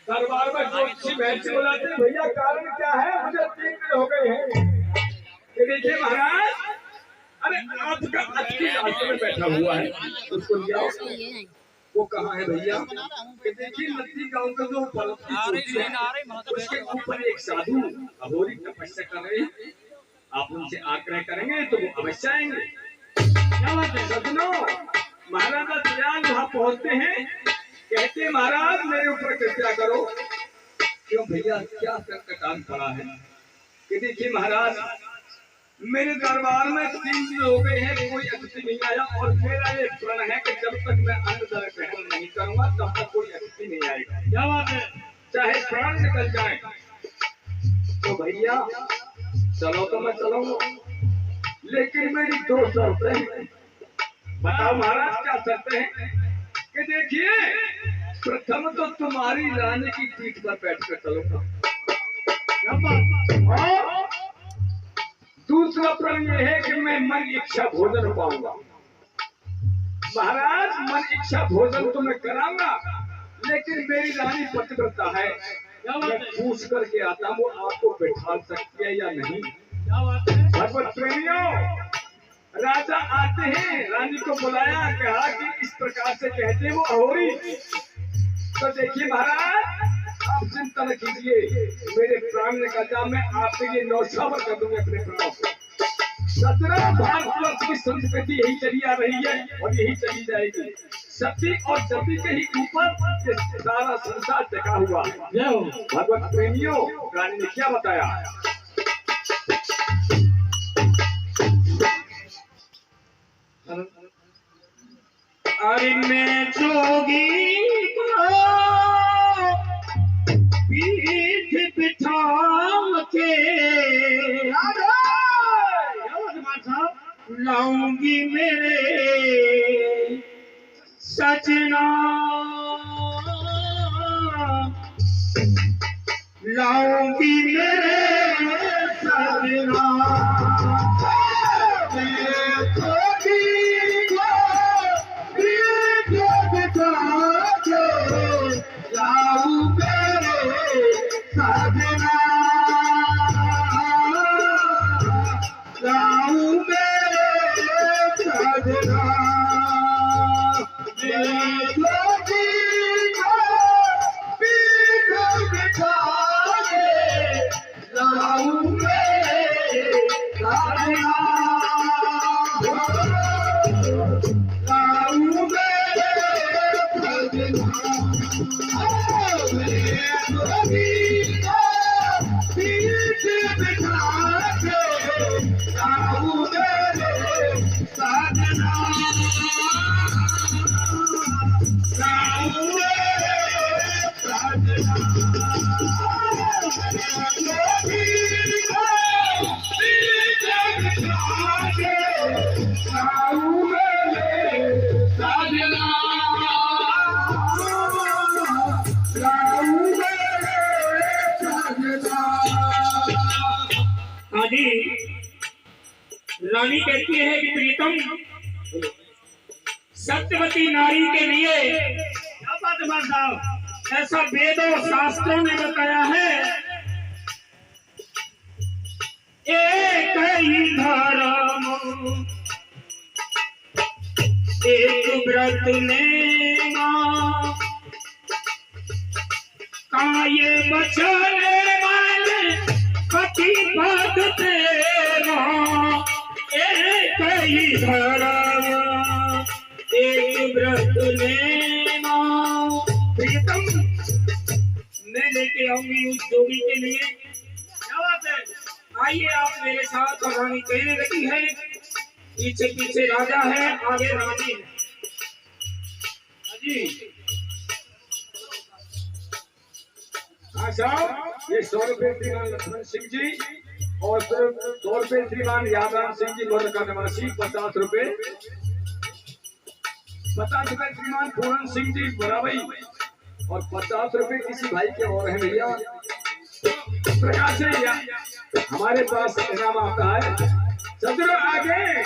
दरबार में ज्योतिषी बहन से बुलाते हैं, भैया कारण क्या है, मुझे 3 दिन हो गए हैं। ये देखिए महाराज, अरे आपका अतिथि आश्रम में बैठा हुआ है, उसको लिया। वो कहाँ है भैया? कि देखिए नदी गांव का जो पर्वत की चोटी है, उसके ऊपर एक साधु अघोरी तपस्या कर रहे हैं। आप उनसे आग्रह करेंगे तो वो अवश्य आएंगे। क्या बात है सजनों? महाराज दयाल वहां पहुंचते हैं, कहते महाराज मेरे ऊपर कृपया करो। क्यों भैया, क्या संकटान पड़ा है? कि देखिए महाराज, मेरे दरबार में 3 दिन हो गए हैं, कोई अतिथि नहीं आया, और मेरा ये प्रण है कि जब तक मैं अन्न ग्रहण नहीं करूंगा तब तक कोई अतिथि नहीं आएगा। क्या बात है? चाहे प्राण निकल जाए। तो भैया चलो तो मैं चलूंगा, लेकिन मेरी 2 शर्तें हैं। बताओ महाराज क्या शर्तें हैं? कि देखिए, प्रथम तो तुम्हारी रानी की पीठ पर बैठकर चलूंगा, और दूसरा प्रण यह है कि मैं मन इच्छा भोजन पाऊंगा। महाराज मन इच्छा भोजन तो मैं कराऊंगा, लेकिन मेरी रानी पतिव्रता है, मैं पूछ करके आता हूँ आपको बैठा सकती है या नहीं। भगवत प्रेमियों, राजा आते हैं, रानी को बुलाया, कहा कि इस प्रकार से कहते वो अघोरी। तो देखिए महाराज, आप चिंता न कीजिए, मेरे प्राण ने कहा मैं आपके लिए नौछावर कर दूंगा अपने प्राणों को। 17 भारतवर्ष की संस्कृति यही चली आ रही है और यही चली जाएगी। सती और सती के ही ऊपर सारा संसार टिका हुआ है। भगवत प्रेमियों, रानी ने क्या बताया? अरे मैं जोगी को पीठ बिठा के लाऊंगी मेरे सजना, लाऊंगी मेरे सजना। रानी कहती है कि प्रीतम, सत्यवती नारी के लिए क्या बात है साहब, ऐसा वेदों शास्त्रों ने बताया है, एक ही धर्म एक व्रत लेना, काये बचने वाले पति पद तेरा, एक ही धर्म एक व्रत लेना। प्रियतम, मैं लेके आऊंगी उस जोगी के लिए। क्या बात है? आइए आप मेरे साथ। और रानी कहने लगी है, पीछे पीछे राजा है, आगे रानी है। जी हाँ साहब, ये 100 रुपए श्रीमान लक्ष्मण सिंह जी, और 100 रुपए श्रीमान यादराम सिंह जी मोर का निवासी, 50 रुपए श्रीमान पूरन सिंह जी बराबई, और 50 रुपए किसी भाई के और है भैया। प्रकाश से हमारे पास इनाम आता है। सदर आगे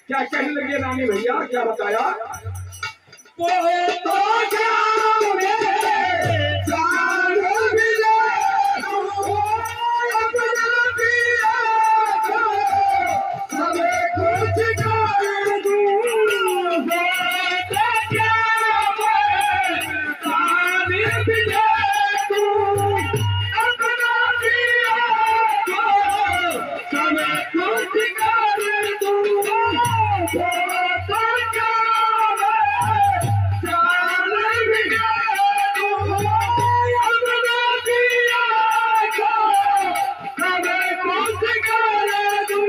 क्या कहने लगे रानी भैया, क्या बताया? वो तो भी दे तू अपना दिया को सब कुछ कर तू तो क्या जान भी दे तू अपना दिया को सब कुछ कर तू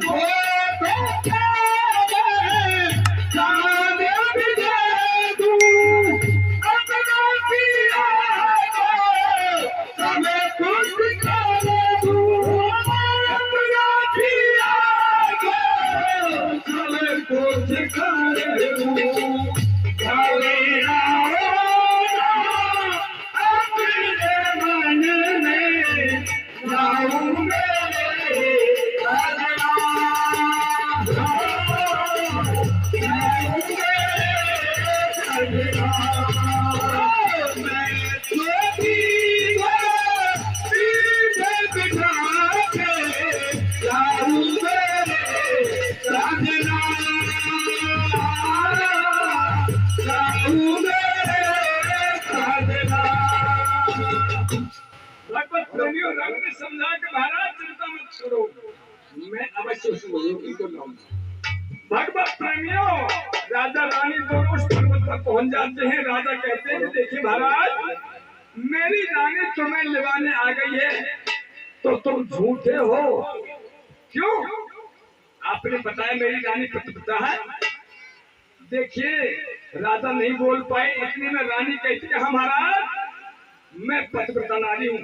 तो क्या जान भी दे तू अपना दिया को सब कुछ कर तू अपना दिया को सब कुछ कर तू अपने मन में लाऊं मेरे सजना मैं छोटी पीछे बिठा के लाऊं मेरे सजना भगवत प्रेमियों रंग में समझा के महाराज चिंता मत करो, मैं अवश्य उस योगी को लाऊंगा। भगवत प्रेमियों राजा रानी दोनों उस पर्वत पर पहुंच जाते हैं। राजा कहते हैं देखिए महाराज मेरी रानी तुम्हें लेवाने आ गई है तो तुम झूठे हो। क्यों? आपने बताया मेरी रानी पतिव्रता है। देखिए राजा नहीं बोल पाए, इतने में रानी कहती है हाँ महाराज मैं पतिव्रता नारी हूँ।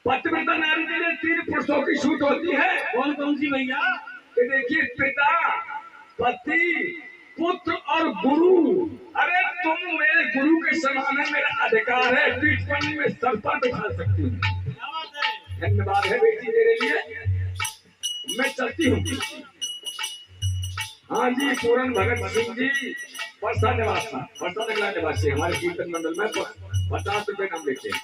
पतिव्रता नारी के लिए 3 पुरुषों की छूट होती है। कौन कौन सी भैया? देखिए पिता, पति, पुत्र और गुरु। अरे तुम मेरे गुरु के समान है, मेरा अधिकार है, पीठ पर में सर पर बिठा सकती हूँ। धन्यवाद है बेटी मेरे लिए, मैं चलती हूँ। हाँ जी पूरन भगत सिंह जी परसा निवासी, परसा नगला निवासी हमारे कीर्तन मंडल में 50 रुपए नाम लेते हैं।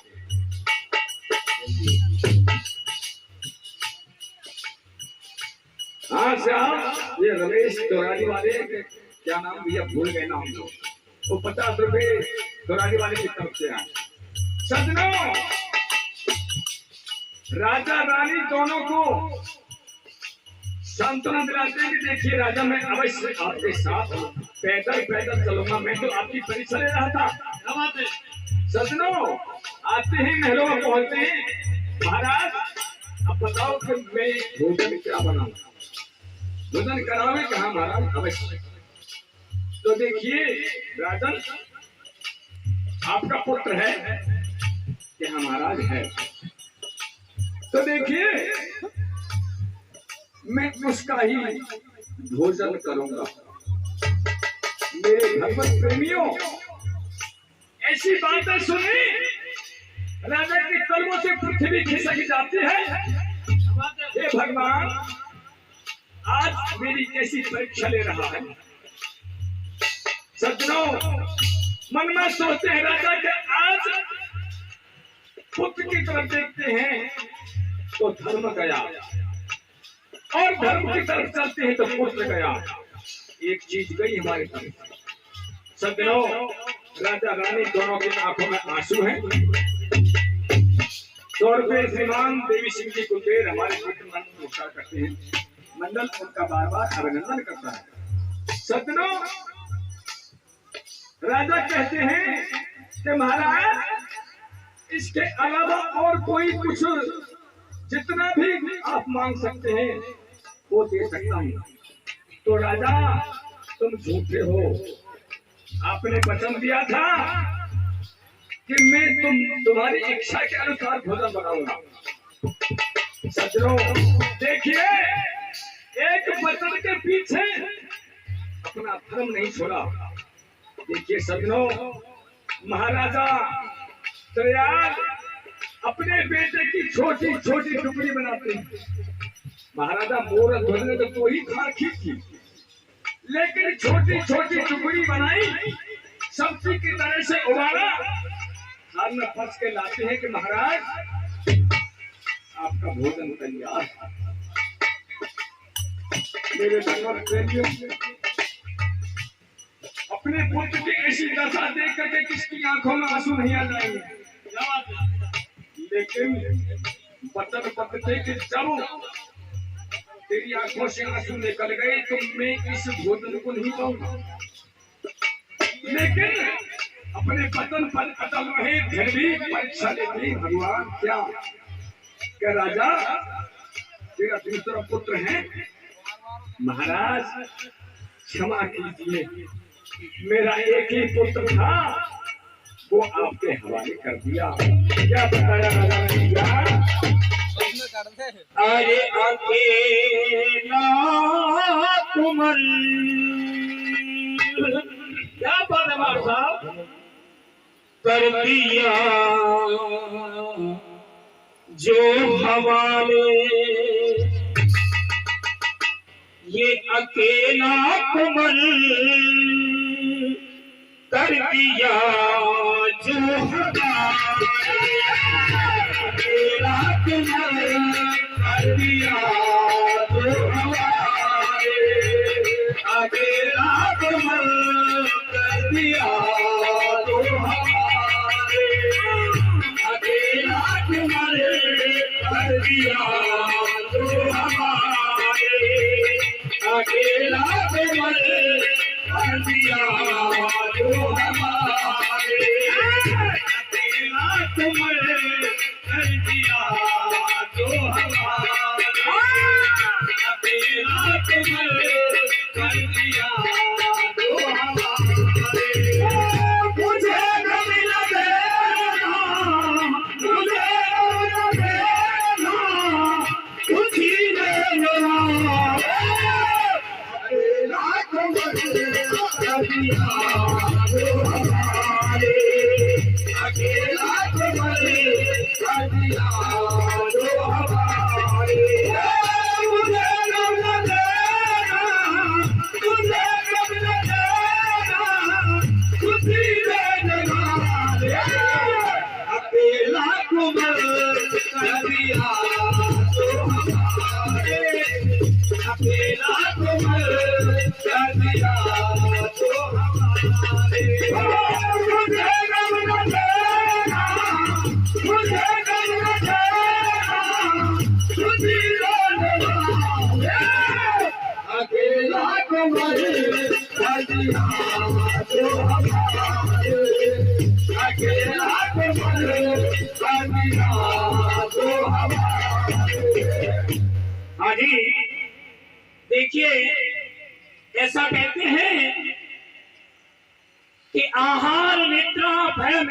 हाँ साहब ये रमेश दोराली वाले क्या नाम भैया भूल गए नाम तो वो 50 रुपए दोराली वाले की तरफ से आए। सजनों राजा रानी दोनों को सांत्वना दिलाते हैं कि देखिए राजा मैं अवश्य आपके साथ पैदल पैदल चलूंगा, मैं तो आपकी परीक्षा ले रहा था। सजनों आते ही महलों में पहुंचते हैं। महाराज अब बताओ कि मैं भोजन क्या बनाऊं, भोजन करावे कहा महाराज? अवश्य। तो देखिए राजन आपका पुत्र है कि हाँ महाराज है। तो देखिए मैं उसका ही भोजन करूंगा। मेरे भगवत प्रेमियों ऐसी बातें सुनी राजा के कलमों से पृथ्वी खिसक जाती है। हे भगवान आज मेरी कैसी परीक्षा ले रहा है। सज्जनों मन में सोचते हैं राजा के आज पुत्र की तरफ देखते हैं तो धर्म गया और धर्म की तरफ चलते हैं तो पुत्र गया। एक चीज गई हमारी तरफ। सज्जनों राजा रानी दोनों की आंखों में आंसू हैं। 100 रुपए श्रीमान देवी सिंह जी कुलदेव हमारे कीर्तन मंडल पुरस्कार करते हैं। मंडल उनका बार बार अभिनंदन करता है। सज्जनों राजा कहते हैं कि महाराज इसके अलावा और कोई कुछ जितना भी आप मांग सकते हैं वो दे सकता हूँ। तो राजा तुम झूठे हो, आपने वचन दिया था कि मैं तुम्हारी इच्छा के अनुसार भोजन बनाऊंगा। सज्जनों देखिए एक वचन के पीछे अपना धर्म नहीं छोड़ा। देखिए सज्जनों महाराजा दयाल अपने बेटे की छोटी छोटी टुकड़ी बनाते हैं। महाराजा मोर ध्वज ने तो ही खाकी थी, लेकिन छोटी छोटी टुकड़ी बनाई, सब्जी की तरह से उबाला, हाथ में फंस के लाते हैं कि महाराज आपका भोजन तैयार। मेरे भगवान प्रेमियों अपने पुत्र की ऐसी दशा देख करके किसकी आंखों में आंसू नहीं आ जाएंगे। लेकिन वचन बदलते कि जब तेरी आंखों से आंसू निकल गए तो मैं इस भोजन को नहीं पाऊंगा। लेकिन अपने वचन पर अटल रहे, फिर भी परीक्षा लेते भगवान क्या राजा तेरा दूसरा पुत्र है। महाराज क्षमा कीजिए, मेरा एक ही पुत्र था, वो आपके हवाले कर दिया। क्या बताया राजा ने दिया? अरे अकेला कुमल, क्या बात है बाबा साहब, कर दिया जो हवाले, ये अकेला कुमल कर दिया जो हवाले, अकेला कुमल कर दिया जो हवाले, अकेला कुमल कर दिया जो हवाले, अकेला कुमल कर दिया जो हवाले, अकेला कुमल कर दिया जो हवाले, अकेला कुमल कर दिया जो हवाले, अकेला कुमल कर दिया जो हवाले। मुझे कभी न देना, मुझे न देना, कुछ ही देना, अकेला कुमल कर दिया जो हवाले, अकेला कुमल कर दिया जो हवाले। मुझे कभी न देना, मुझे कभी न देना, कुछ ही देना, अकेला कुमल कर दिया जो हवाले, अकेला कुमल कर दिया जो हवाले। मुझे कभी न देना, मुझे कभी न देना, कुछ ही देना, अकेला कुमल कर दिया जो हवाले, अकेला कुमल कर दिया जो हवाले। हाँ जी, देखिए ऐसा कहते हैं कि आहार निद्रा भय